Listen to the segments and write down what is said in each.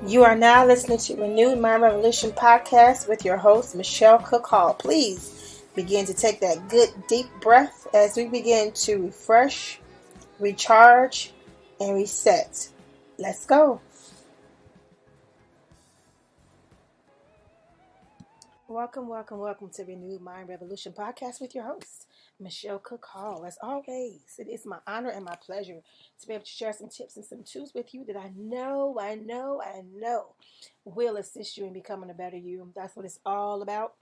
You are now listening to Renewed Mind Revolution podcast with your host, Michelle Cook Hall. Please begin to take that good deep breath as we begin to refresh, recharge, and reset. Let's go. Welcome to Renewed Mind Revolution podcast with your host, Michelle Cook Hall. As always, it is my honor and my pleasure to be able to share some tips and some tools with you that I know will assist you in becoming a better you. That's what it's all about.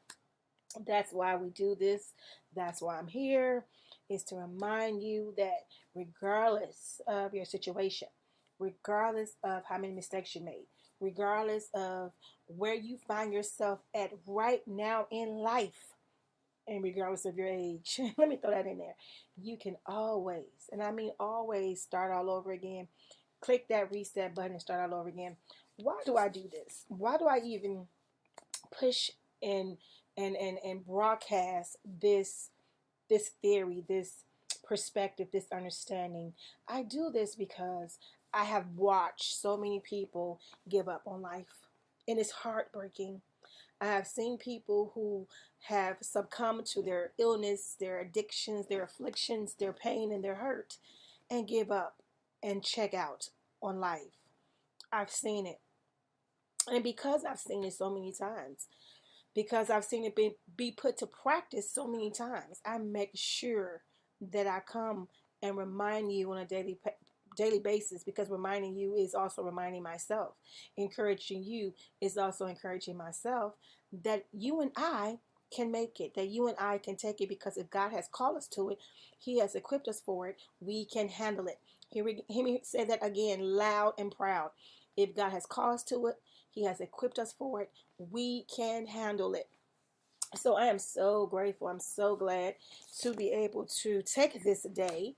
That's why we do this. That's why I'm here, is to remind you that regardless of your situation, regardless of how many mistakes you made, regardless of where you find yourself at right now in life, and regardless of your age, let me throw that in there, you can always, and I mean always, start all over again. Click that reset button and start all over again. Why do I do this? Why do I even push and and broadcast this theory, this perspective, this understanding? I do this because I have watched so many people give up on life, and it's heartbreaking. I have seen people who have succumbed to their illness, their addictions, their afflictions, their pain, and their hurt, and give up and check out on life. I've seen it. And because I've seen it so many times, because I've seen it be put to practice so many times, I make sure that I come and remind you on a daily basis, because reminding you is also reminding myself. Encouraging you is also encouraging myself that you and I can make it, that you and I can take it, because if God has called us to it, He has equipped us for it, we can handle it. Hear me say that again, loud and proud. If God has called us to it, He has equipped us for it, we can handle it. So I am so grateful. I'm so glad to be able to take this day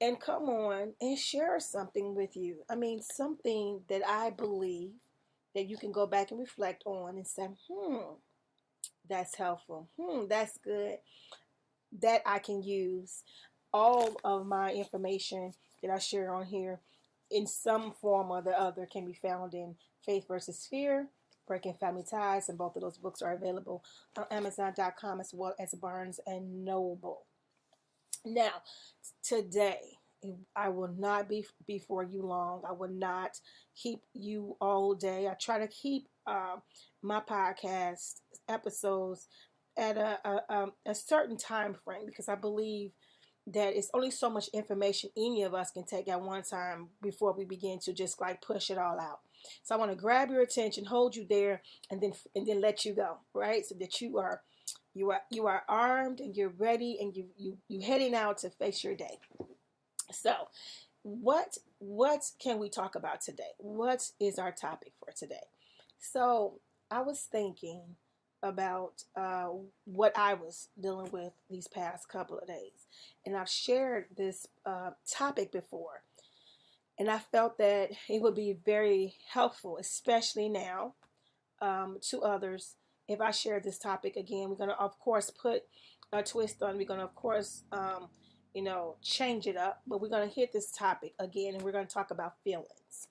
and come on and share something with you. I mean, something that I believe that you can go back and reflect on and say, that's helpful. That's good. That I can use. All of my information that I share on here in some form or the other can be found in Faith versus Fear, Breaking Family Ties, and both of those books are available on Amazon.com as well as Barnes and Noble. Now, today, I will not be before you long. I will not keep you all day. I try to keep my podcast episodes at a certain time frame, because I believe that it's only so much information any of us can take at one time before we begin to just like push it all out. So I want to grab your attention, hold you there, and then let you go, right? So that you are armed and you're ready, and you heading out to face your day. So what can we talk about today? What is our topic for today? So I was thinking about what I was dealing with these past couple of days, and I've shared this topic before, and I felt that it would be very helpful, especially now, to others, if I share this topic again. We're going to, of course, put a twist on. We're going to, of course, change it up. But we're going to hit this topic again, and we're going to talk about feelings.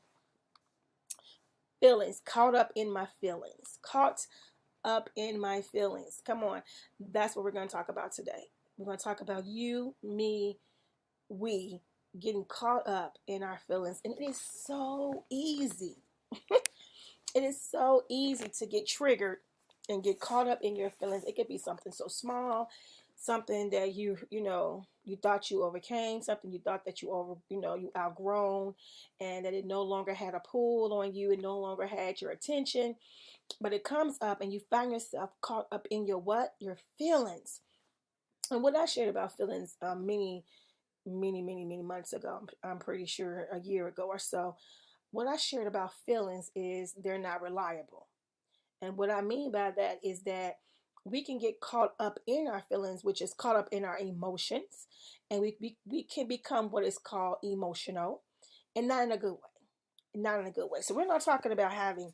Feelings. Caught up in my feelings. Caught up in my feelings. Come on. That's what we're going to talk about today. We're going to talk about you, me, we getting caught up in our feelings. And it is so easy. It is so easy to get triggered and get caught up in your feelings. It could be something so small, something that you thought you overcame, something you thought that you outgrown, and that it no longer had a pull on you, it no longer had your attention. But it comes up and you find yourself caught up in your feelings. And what I shared about feelings many months ago, I'm pretty sure a year ago or so, what I shared about feelings is they're not reliable. And what I mean by that is that we can get caught up in our feelings, which is caught up in our emotions, and we can become what is called emotional, and not in a good way. Not in a good way. So we're not talking about having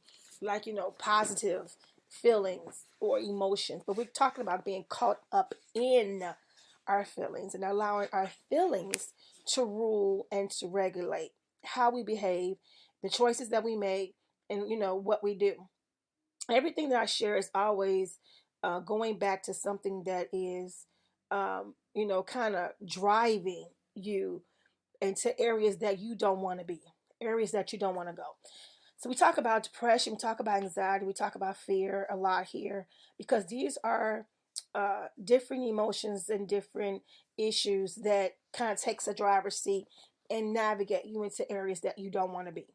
positive feelings or emotions, but we're talking about being caught up in our feelings and allowing our feelings to rule and to regulate how we behave, the choices that we make, and what we do. Everything that I share is always going back to something that is kind of driving you into areas that you don't want to be, areas that you don't want to go. So we talk about depression, we talk about anxiety, we talk about fear a lot here, because these are different emotions and different issues that kind of takes a driver's seat and navigate you into areas that you don't want to be.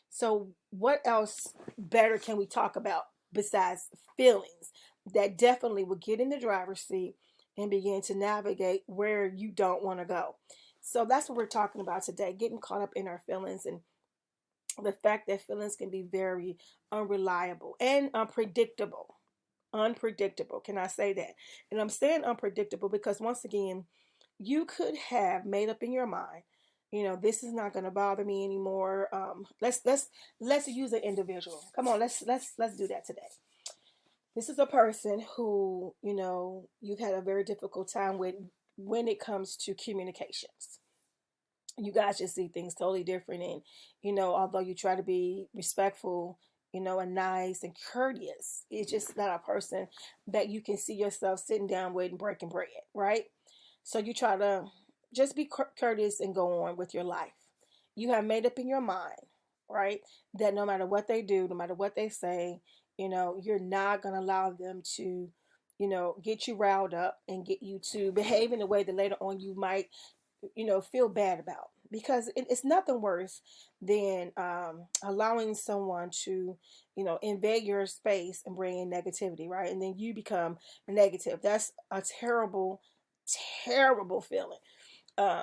So what else better can we talk about besides feelings that definitely will get in the driver's seat and begin to navigate where you don't want to go? So that's what we're talking about today, getting caught up in our feelings, and the fact that feelings can be very unreliable and unpredictable. Unpredictable, can I say that? And I'm saying unpredictable because, once again, you could have made up in your mind, this is not going to bother me anymore. Let's use an individual. Come on, let's do that today. This is a person who, you've had a very difficult time with when it comes to communications. You guys just see things totally different, and although you try to be respectful, and nice and courteous, it's just not a person that you can see yourself sitting down with and breaking bread, right? So you try to just be courteous and go on with your life. You have made up in your mind, right, that no matter what they do, no matter what they say, you're not going to allow them to get you riled up and get you to behave in a way that later on you might feel bad about, because it's nothing worse than allowing someone to invade your space and bring in negativity, right? And then you become negative. That's a terrible, terrible feeling.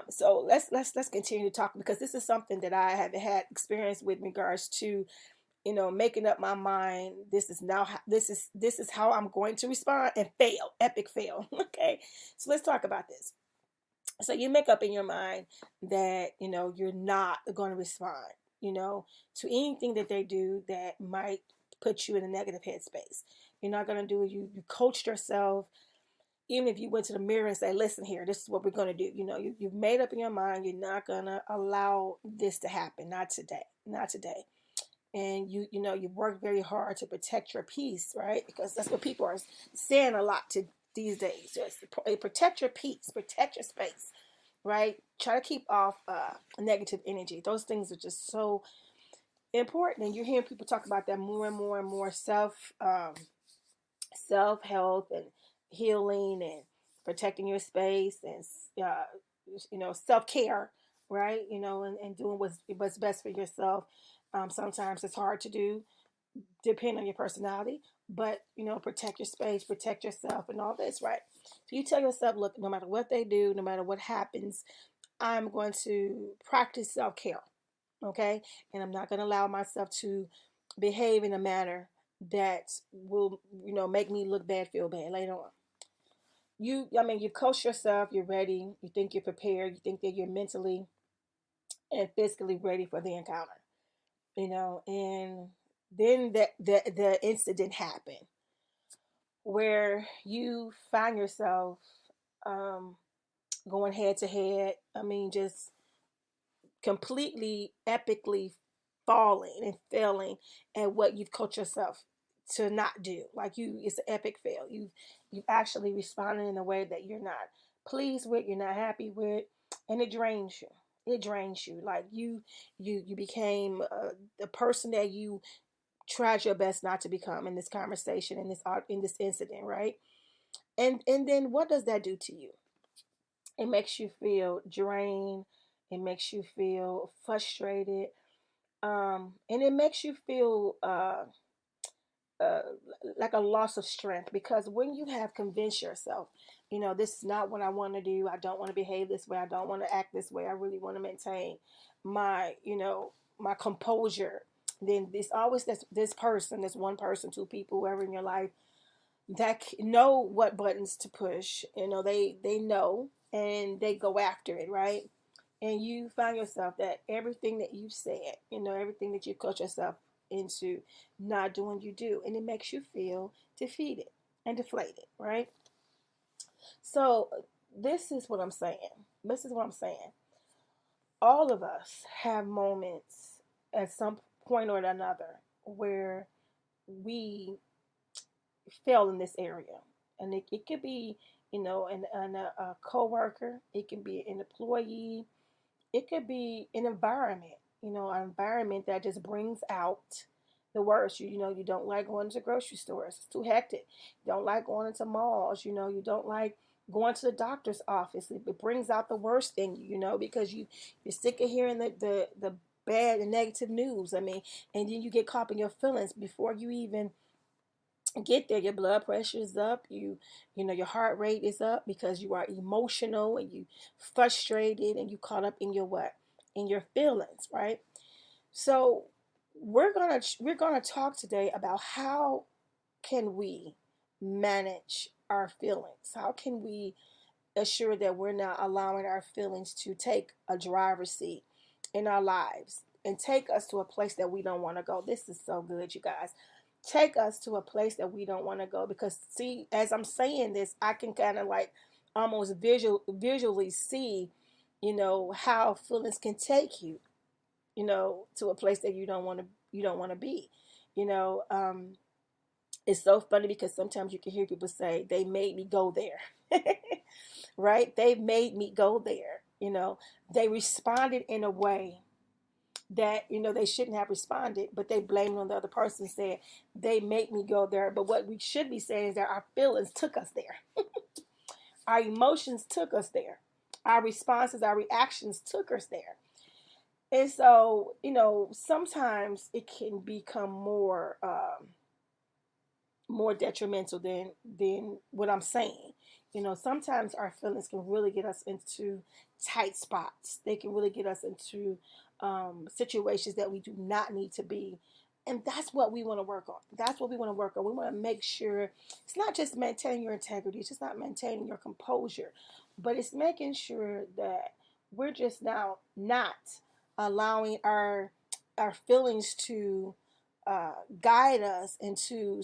So let's continue to talk, because this is something that I have had experience with in regards to making up my mind. This is now this is how I'm going to respond, and fail, epic fail. Okay, so let's talk about this. So you make up in your mind that you're not going to respond to anything that they do that might put you in a negative headspace. You're not going to do it. You coached yourself. Even if you went to the mirror and say, listen here, this is what we're going to do, you've made up in your mind, you're not going to allow this to happen. Not today, not today. And you work very hard to protect your peace, right? Because that's what people are saying a lot to these days. Just protect your peace, protect your space, right? Try to keep off negative energy. Those things are just so important, and you're hearing people talk about that more and more and more. Self health and healing and protecting your space, and self care, right? And doing what's best for yourself. Sometimes it's hard to do, depending on your personality, but protect your space, protect yourself, and all this, right? So you tell yourself, look, no matter what they do, no matter what happens, I'm going to practice self care, okay? And I'm not going to allow myself to behave in a manner that will, make me look bad, feel bad later on. You coach yourself, you're ready, you think you're prepared, you think that you're mentally and physically ready for the encounter, and then the incident happened where you find yourself um, going head to head. I mean, just completely epically falling and failing at what you've coached yourself to not do. Like, it's an epic fail. You've actually responded in a way that you're not pleased with, you're not happy with, and it drains you. It drains you. Like, you became the person that you tried your best not to become in this conversation, in this incident, right? And then what does that do to you? It makes you feel drained. It makes you feel frustrated. And it makes you feel uh, like a loss of strength, because when you have convinced yourself, this is not what I want to do. I don't want to behave this way. I don't want to act this way. I really want to maintain my, my composure. Then there's always this person, this one person, two people, whoever in your life that know what buttons to push. They know, and they go after it, right? And you find yourself that everything that you said, everything that you coach yourself into not doing, you do, and it makes you feel defeated and deflated, right? So this is what I'm saying. This is what I'm saying. All of us have moments at some point or another where we fail in this area. And it could be, a coworker, it can be an employee, it could be an environment, an environment that just brings out the worst. You don't like going to grocery stores. It's too hectic. You don't like going into malls. You don't like going to the doctor's office. It brings out the worst in you, because you're sick of hearing the bad and negative news. I mean, and then you get caught in your feelings before you even get there. Your blood pressure is up, your heart rate is up because you are emotional and you frustrated and you caught up in your what, in your feelings, right? So we're gonna talk today about how can we manage our feelings. How can we assure that we're not allowing our feelings to take a driver's seat in our lives and take us to a place that we don't want to go. This is so good, you guys. Take us to a place that we don't want to go, because see, as I'm saying this, I can kind of like almost visually see, how feelings can take you, to a place that you don't want to be. you know um it's so funny because sometimes you can hear people say they made me go there. Right, they made me go there. They responded in a way that they shouldn't have responded, but they blame it on the other person, said they make me go there. But what we should be saying is that our feelings took us there. Our emotions took us there. Our responses, our reactions took us there. And so, sometimes it can become more detrimental than what I'm saying. Sometimes our feelings can really get us into tight spots. They can really get us into situations that we do not need to be. And that's what we want to work on. That's what we want to work on. We want to make sure it's not just maintaining your integrity, it's just not maintaining your composure, but it's making sure that we're just now not allowing our feelings to guide us into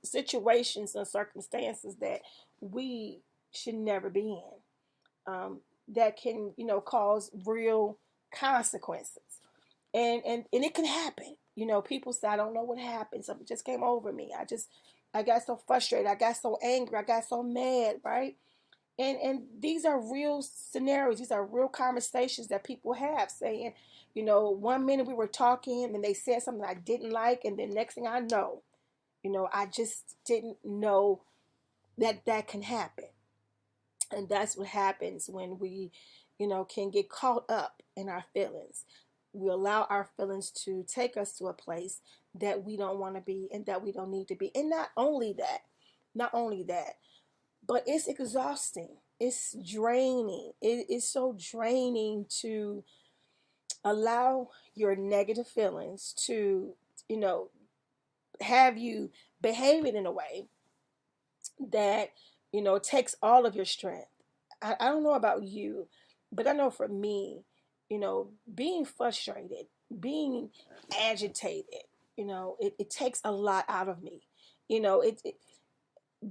situations and circumstances that we should never be in, that can cause real consequences. And it can happen. People say, I don't know what happened, something just came over me, I got so frustrated, I got so angry, I got so mad, right? And these are real scenarios. These are real conversations that people have, saying, one minute we were talking and they said something I didn't like, and then next thing I know, I just didn't know that that can happen. And that's what happens when we, can get caught up in our feelings. We allow our feelings to take us to a place that we don't want to be and that we don't need to be. And not only that, but it's exhausting. It's draining. It is so draining to allow your negative feelings to, have you behaving in a way that, takes all of your strength. I don't know about you, but I know for me, being frustrated, being agitated, it takes a lot out of me.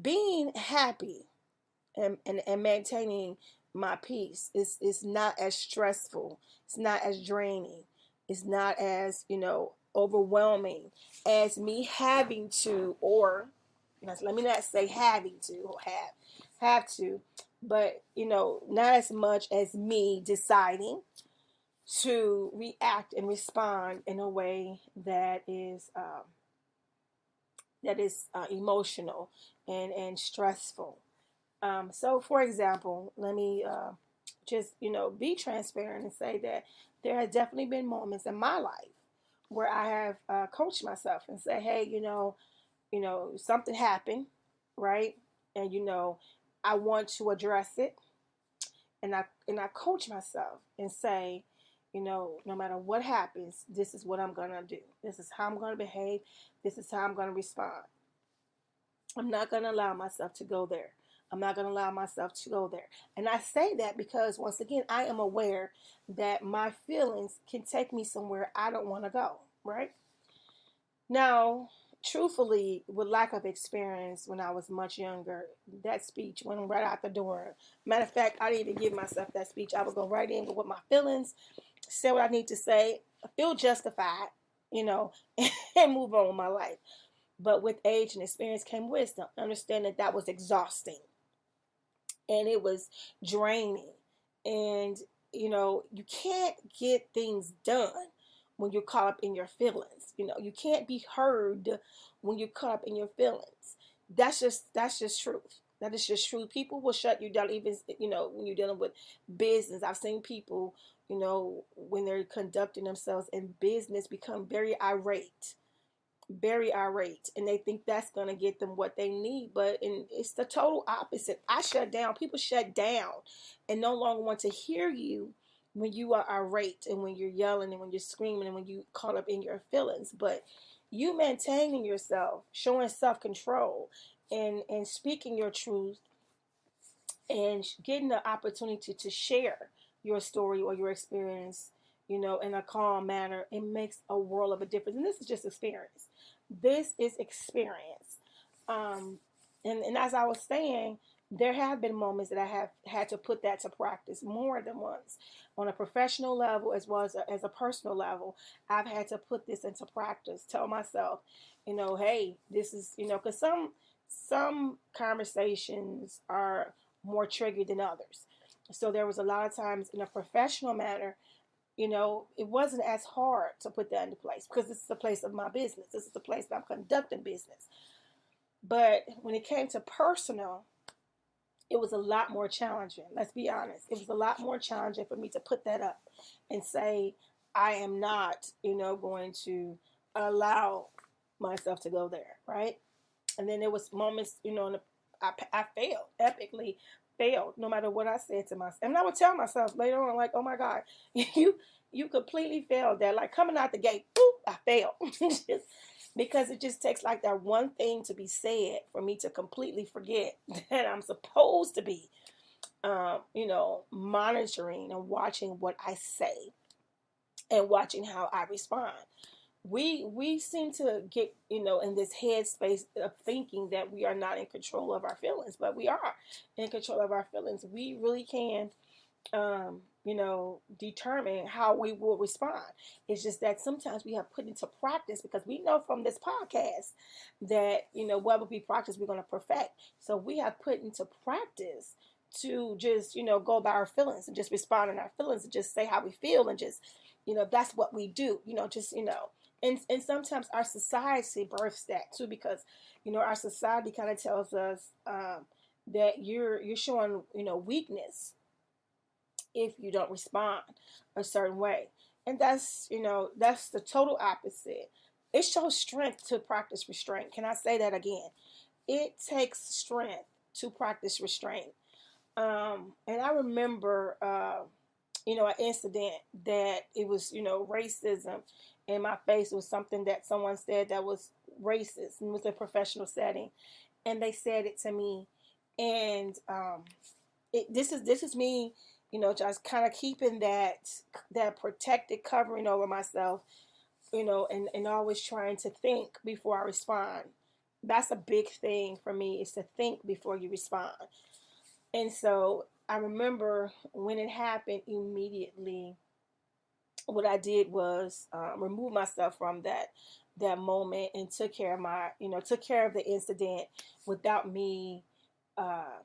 Being happy and maintaining my peace is not as stressful. It's not as draining. It's not as, overwhelming as me having to, or let me not say having to or have to, but not as much as me deciding to react and respond in a way that is emotional and stressful. So, for example, let me just be transparent and say that there has definitely been moments in my life where I have coached myself and say, hey, something happened, right? And I want to address it, and I coach myself and say, no matter what happens, this is what I'm gonna do. This is how I'm gonna behave. This is how I'm gonna respond. I'm not gonna allow myself to go there. I'm not going to allow myself to go there. And I say that because, once again, I am aware that my feelings can take me somewhere I don't want to go, right? Now, truthfully, with lack of experience when I was much younger, that speech went right out the door. Matter of fact, I didn't even give myself that speech. I would go right in with my feelings, say what I need to say, feel justified, you know, and move on with my life. But with age and experience came wisdom. Understand that that was exhausting and it was draining. And, you can't get things done when you're caught up in your feelings. You can't be heard when you're caught up in your feelings. That's just truth. That is just true. People will shut you down, even when you're dealing with business. I've seen people, when they're conducting themselves in business, become very irate, and they think that's going to get them what they need, but it's the total opposite. I shut down. People shut down and no longer want to hear you when you are irate and when you're yelling and when you're screaming and when you caught up in your feelings. But you maintaining yourself, showing self-control, and speaking your truth, and getting the opportunity to share your story or your experience, in a calm manner, it makes a world of a difference. And this is just experience. This is experience. Um, and as I was saying, there have been moments that I have had to put that to practice more than once, on a professional level as well as a personal level. I've had to put this into practice. Tell myself, hey, this is, because some conversations are more triggered than others. So there was a lot of times in a professional manner, it wasn't as hard to put that into place because this is the place of my business. This is the place that I'm conducting business. But when it came to personal, it was a lot more challenging. Let's be honest. It was a lot more challenging for me to put that up and say, I am not, going to allow myself to go there, right? And then there was moments, I failed, epically failed, no matter what I said to myself. And I would tell myself later on, like, oh my God, you completely failed that. Like coming out the gate, boop, I failed. Because it just takes like that one thing to be said for me to completely forget that I'm supposed to be, monitoring and watching what I say and watching how I respond. We seem to get in this headspace of thinking that we are not in control of our feelings, but we are in control of our feelings. We really can determine how we will respond. It's just that sometimes we have put into practice, because we know from this podcast that what we practice we're going to perfect. So we have put into practice to just go by our feelings and just respond in our feelings and just say how we feel, and just that's what we do, just and sometimes our society births that too, because our society kind of tells us that you're showing weakness if you don't respond a certain way. And that's the total opposite. It shows strength to practice restraint. Can I say that again? It takes strength to practice restraint. And I remember an incident that it was racism in my face. It was something that someone said that was racist, and it was a professional setting, and they said it to me. And this is me, just kind of keeping that protected covering over myself, and always trying to think before I respond. That's a big thing for me, is to think before you respond. And so I remember when it happened, immediately what I did was remove myself from that moment, and took care of the incident without me uh,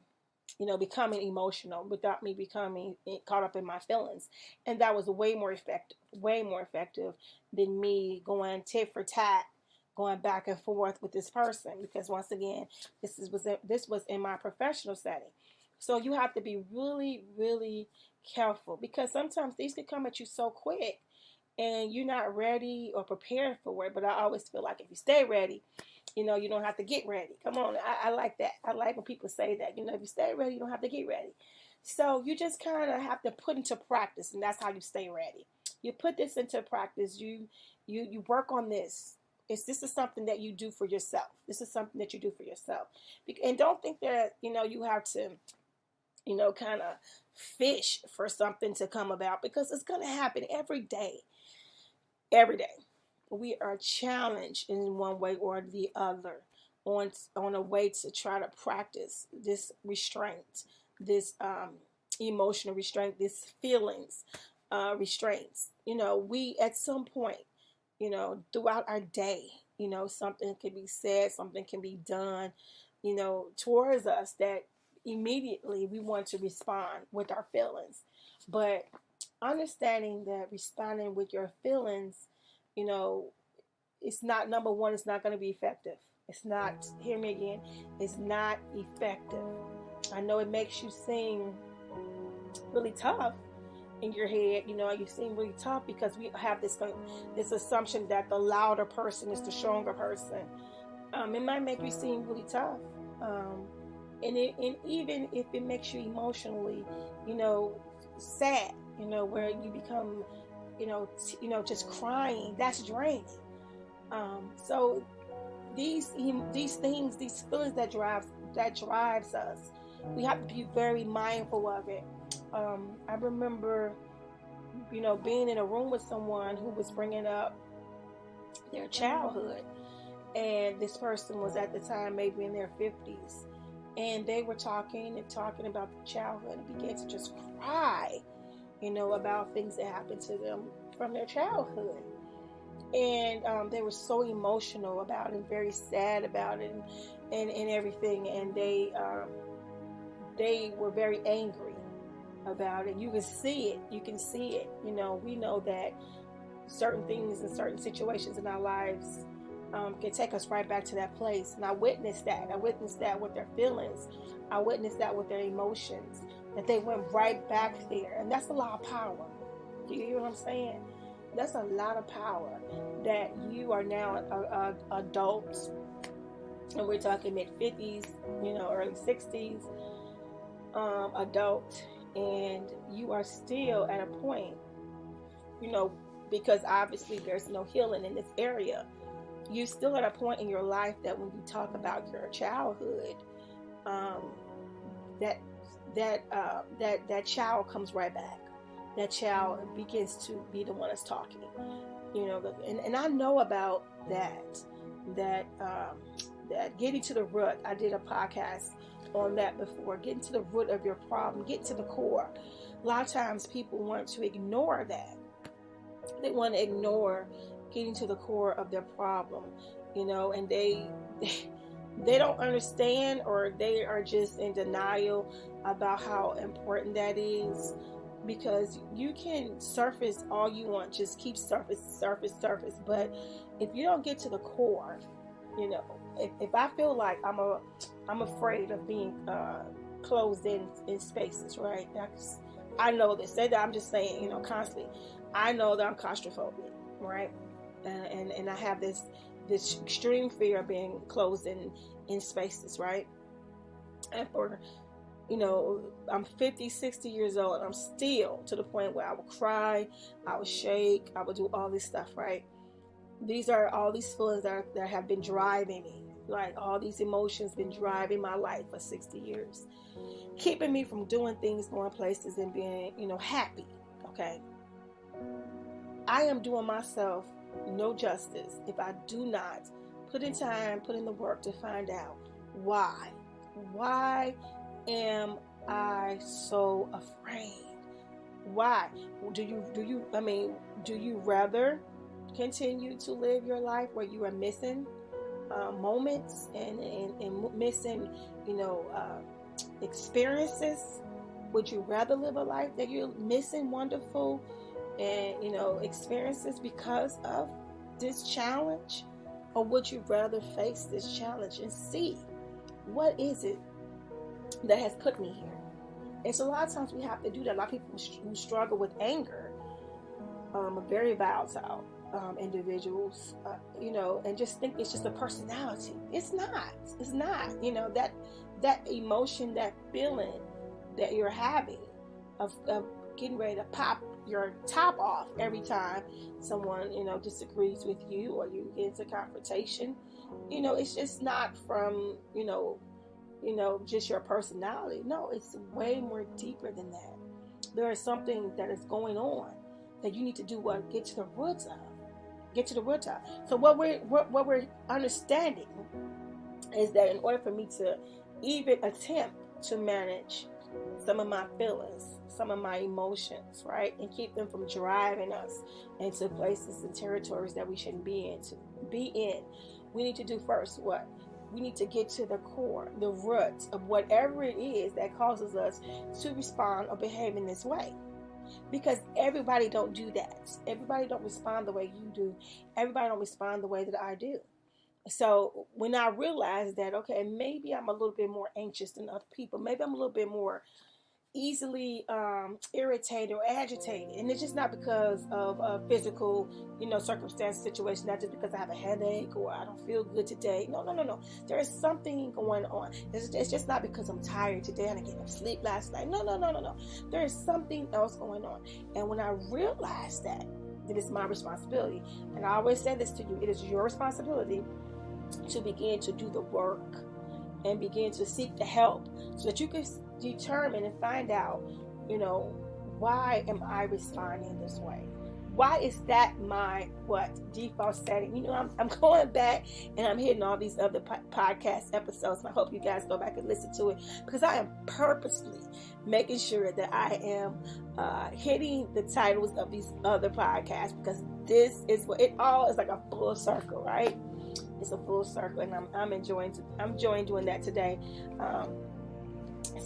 becoming emotional, without me becoming caught up in my feelings. And that was way more effective than me going tit for tat, going back and forth with this person. Because once again, this was in my professional setting. So you have to be really, really careful, because sometimes these could come at you so quick and you're not ready or prepared for it. But I always feel like if you stay ready, you don't have to get ready. Come on. I like that. I like when people say that. If you stay ready, you don't have to get ready. So you just kind of have to put into practice, and that's how you stay ready. You put this into practice. You work on this. This is something that you do for yourself. This is something that you do for yourself. And don't think that, you have to, kind of fish for something to come about, because it's going to happen every day. Every day. We are challenged in one way or the other on a way to try to practice this restraint, this emotional restraint, this feelings restraints. We at some point, throughout our day. Something can be said, something can be done, towards us that immediately we want to respond with our feelings. But understanding that responding with your feelings, you know, it's not, number one, it's not going to be effective. It's not, hear me again, it's not effective. I know it makes you seem really tough in your head, you seem really tough because we have this assumption that the louder person is the stronger person. It might make you seem really tough, and even if it makes you emotionally, sad, where you become, just crying. That's draining. So these things, these feelings that drives us, we have to be very mindful of it. I remember, being in a room with someone who was bringing up their childhood, and this person was at the time maybe in their 50s, and they were talking about the childhood and began to just cry, about things that happened to them from their childhood. And they were so emotional about it and very sad about it, and everything, and they were very angry about it. You can see it. We know that certain things and certain situations in our lives can take us right back to that place. And I witnessed that with their feelings. I witnessed that with their emotions, that they went right back there. And that's a lot of power. Do you hear what I'm saying? That's a lot of power, that you are now adults, and we're talking mid-50s, early 60s, adult, and you are still at a point, because obviously there's no healing in this area. You still at a point in your life that when you talk about your childhood, that child comes right back. That child begins to be the one that's talking, and I know about that getting to the root. I did a podcast on that before. Getting to the root of your problem, get to the core. A lot of times people want to ignore that. They want to ignore getting to the core of their problem, and they don't understand, or they are just in denial about how important that is. Because you can surface all you want, just keep surface, but if you don't get to the core, if I feel like I'm afraid of being closed in spaces, right? I know this. I'm just saying, constantly. I know that I'm claustrophobic, right? And I have this extreme fear of being closed in spaces, right? And for I'm 50, 60 years old, and I'm still to the point where I would cry, I would shake, I would do all this stuff, right? These are all these feelings that have been driving me. Like, all these emotions been driving my life for 60 years. Keeping me from doing things, going places, and being, happy, okay? I am doing myself no justice if I do not put in time, put in the work to find out why. Why am I so afraid? Why? Do you rather continue to live your life where you are missing moments and missing, experiences? Would you rather live a life that you're missing wonderful and, experiences because of this challenge? Or would you rather face this challenge and see what is it that has put me here? And so a lot of times we have to do that. A lot of people who struggle with anger are very volatile individuals, and just think it's just a personality. It's not. That emotion, that feeling that you're having of getting ready to pop your top off every time someone, disagrees with you, or you get into confrontation. It's just not from, just your personality. No, it's way more deeper than that. There is something that is going on that you need to do what? Get to the roots of. So what we're understanding is that in order for me to even attempt to manage some of my feelings, some of my emotions, right? And keep them from driving us into places and territories that we shouldn't be in. To be in, we need to do first what? We need to get to the core, the root of whatever it is that causes us to respond or behave in this way. Because everybody don't do that. Everybody don't respond the way you do. Everybody don't respond the way that I do. So when I realized that, okay, maybe I'm a little bit more anxious than other people. Maybe I'm a little bit more easily irritated or agitated, and it's just not because of a physical, circumstance, situation. Not just because I have a headache or I don't feel good today. No, no, no, no. There is something going on. It's just not because I'm tired today and I didn't get enough sleep last night. No, no, no, no, no. There is something else going on. And when I realized that it's my responsibility, and I always say this to you, it is your responsibility to begin to do the work and begin to seek the help so that you can determine and find out, why am I responding this way? Why is that my default setting? I'm going back and I'm hitting all these other podcast episodes, and I hope you guys go back and listen to it, because I am purposely making sure that I am hitting the titles of these other podcasts, because this is what it all is, like a full circle, right? It's a full circle, and I'm enjoying doing that today.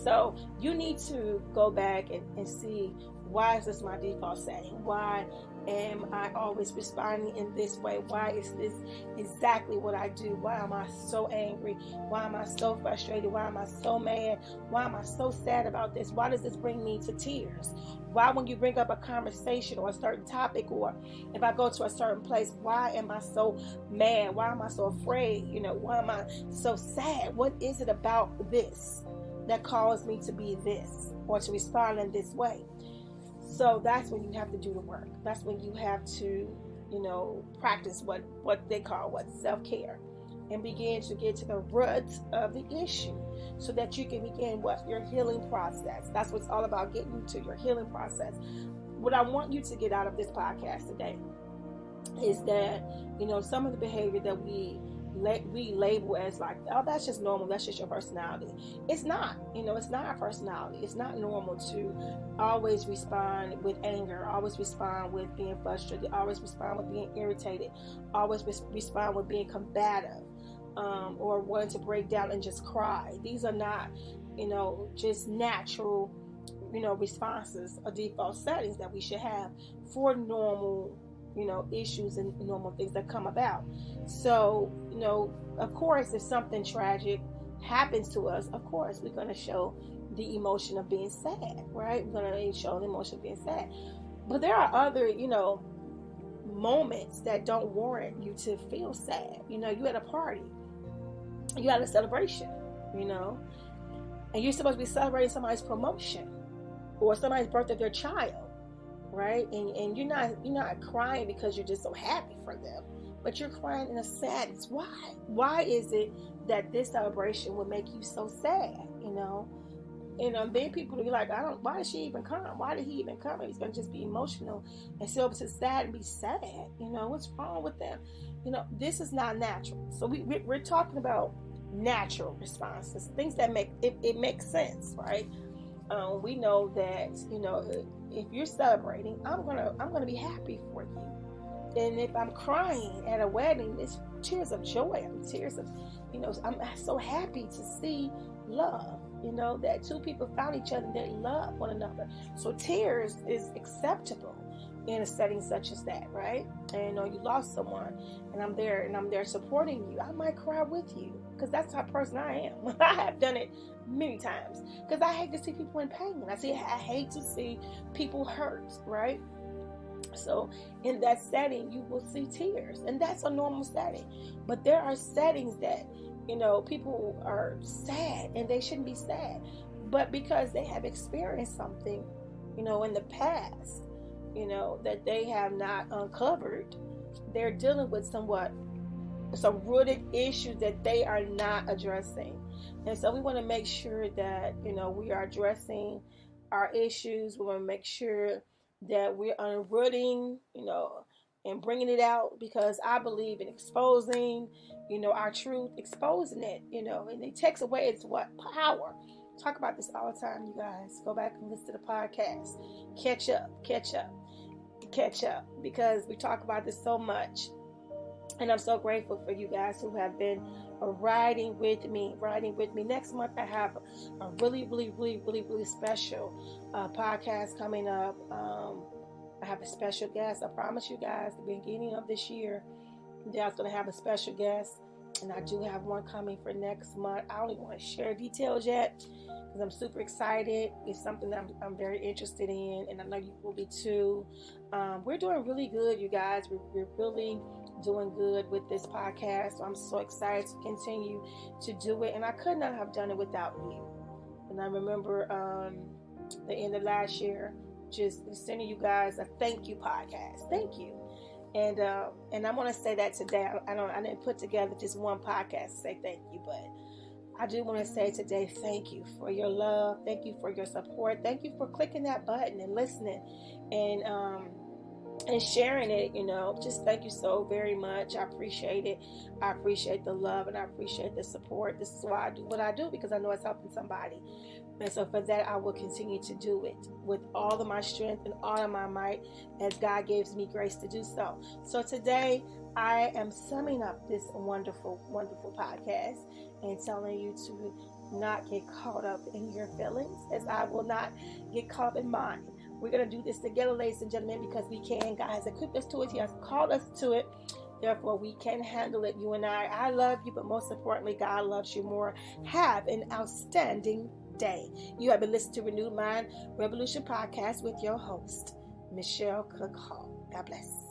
So you need to go back and see, why is this my default setting? Why am I always responding in this way? Why is this exactly what I do? Why am I so angry? Why am I so frustrated? Why am I so mad? Why am I so sad about this? Why does this bring me to tears? Why, when you bring up a conversation or a certain topic, or if I go to a certain place, why am I so mad? Why am I so afraid? Why am I so sad? What is it about this that caused me to be this, or to respond in this way? So that's when you have to do the work. That's when you have to, practice what they call self-care, and begin to get to the root of the issue, so that you can begin your healing process. That's what it's all about, getting to your healing process. What I want you to get out of this podcast today is that, some of the behavior that we label as like, oh, that's just normal, that's just your personality. It's not. It's not our personality. It's not normal to always respond with anger, always respond with being frustrated, always respond with being irritated, always respond with being combative, or wanting to break down and just cry. These are not, just natural, responses or default settings that we should have for normal, issues and normal things that come about. So, of course, if something tragic happens to us, of course, we're going to show the emotion of being sad, right? We're going to show the emotion of being sad. But there are other, moments that don't warrant you to feel sad. You at a party, you had a celebration, and you're supposed to be celebrating somebody's promotion or somebody's birth of their child, right? And you're not crying because you're just so happy for them, but you're crying in a sadness. Why is it that this celebration would make you so sad? Then people will be like, why did she even come? Why did he even come? He's going to just be emotional and sit over to sad and be sad. What's wrong with them? This is not natural. So we're talking about natural responses, things that make it makes sense, right? We know that, if you're celebrating, I'm gonna be happy for you. And if I'm crying at a wedding, it's tears of joy. Tears of, I'm so happy to see love. That two people found each other and they love one another. So tears is acceptable in a setting such as that, right? And you lost someone, and I'm there supporting you. I might cry with you, because that's the type of person I am. I have done it many times, because I hate to see people in pain. I hate to see people hurt, right? So in that setting, you will see tears, and that's a normal setting. But there are settings that, people are sad, and they shouldn't be sad, but because they have experienced something, in the past, that they have not uncovered, they're dealing with some rooted issues that they are not addressing. And so we want to make sure that, we are addressing our issues. We want to make sure that we're unrooting, and bringing it out, because I believe in exposing, our truth, exposing it, and it takes away its power. Talk about this all the time, you guys. Go back and listen to the podcast. Catch up, because we talk about this so much. And I'm so grateful for you guys who have been riding with me. Next month, I have a really special podcast coming up. I have a special guest. I promise you guys, the beginning of this year, I was going to have a special guest. And I do have one coming for next month. I don't even want to share details yet because I'm super excited. It's something that I'm very interested in, and I know you will be too. We're doing really good, you guys. We're really doing good with this podcast. So I'm so excited to continue to do it, and I could not have done it without you. And I remember the end of last year, just sending you guys a thank you podcast. Thank you. And I want to say that today. I didn't put together just one podcast to say thank you, but I do want to say today thank you for your love, thank you for your support, thank you for clicking that button and listening, and sharing it. Just thank you so very much. I appreciate it. I appreciate the love, and I appreciate the support. This is why I do what I do, because I know it's helping somebody. And so for that, I will continue to do it with all of my strength and all of my might as God gives me grace to do so. So today, I am summing up this wonderful podcast and telling you to not get caught up in your feelings, as I will not get caught up in mine. We're going to do this together, ladies and gentlemen, because we can. God has equipped us to it. He has called us to it. Therefore, we can handle it. You and I love you, but most importantly, God loves you more. Have an outstanding day. You have been listening to Renewed Mind Revolution podcast with your host, Michelle Cook Hall. God bless.